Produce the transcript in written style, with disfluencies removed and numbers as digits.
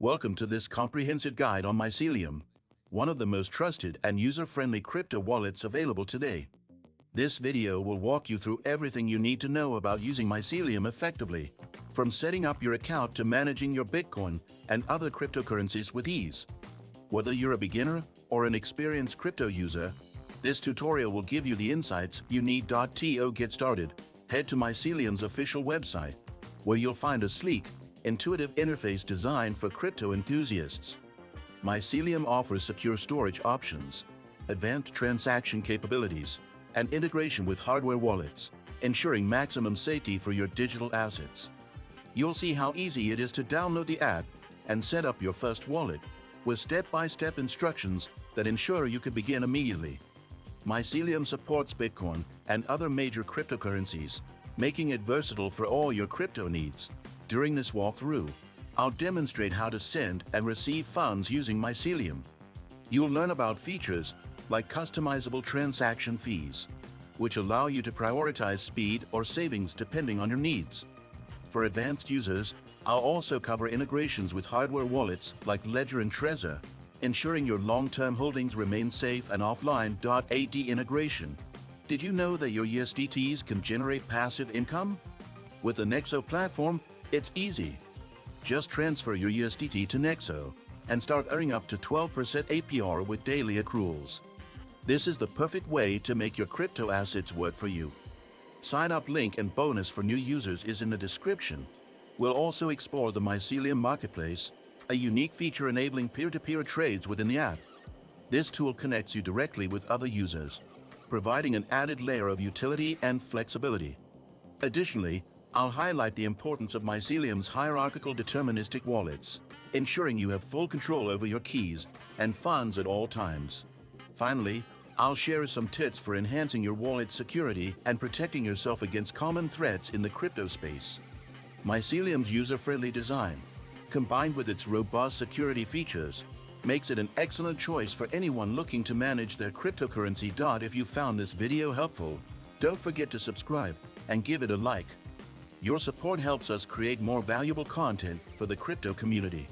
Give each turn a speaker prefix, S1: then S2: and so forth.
S1: Welcome to this comprehensive guide on Mycelium, one of the most trusted and user-friendly crypto wallets available today. This video will walk you through everything you need to know about using Mycelium effectively, from setting up your account to managing your Bitcoin and other cryptocurrencies with ease. Whether you're a beginner or an experienced crypto user, this tutorial will give you the insights you need. To get started, head to Mycelium's official website, where you'll find a sleek, intuitive interface designed for crypto enthusiasts. Mycelium offers secure storage options, advanced transaction capabilities, and integration with hardware wallets, ensuring maximum safety for your digital assets. You'll see how easy it is to download the app and set up your first wallet, with step-by-step instructions that ensure you can begin immediately. Mycelium supports Bitcoin and other major cryptocurrencies, making it versatile for all your crypto needs. During this walkthrough, I'll demonstrate how to send and receive funds using Mycelium. You'll learn about features like customizable transaction fees, which allow you to prioritize speed or savings depending on your needs. For advanced users, I'll also cover integrations with hardware wallets like Ledger and Trezor, ensuring your long-term holdings remain safe and offline. AD integration. Did you know that your USDTs can generate passive income? With the Nexo platform, it's easy. Just transfer your USDT to Nexo and start earning up to 12% APR with daily accruals. This is the perfect way to make your crypto assets work for you. Sign up link and bonus for new users is in the description. We'll also explore the Mycelium Marketplace, a unique feature enabling peer-to-peer trades within the app. This tool connects you directly with other users, providing an added layer of utility and flexibility. Additionally, I'll highlight the importance of Mycelium's hierarchical deterministic wallets, ensuring you have full control over your keys and funds at all times. Finally, I'll share some tips for enhancing your wallet's security and protecting yourself against common threats in the crypto space. Mycelium's user-friendly design, combined with its robust security features, makes it an excellent choice for anyone looking to manage their cryptocurrency. If you found this video helpful, don't forget to subscribe and give it a like. Your support helps us create more valuable content for the crypto community.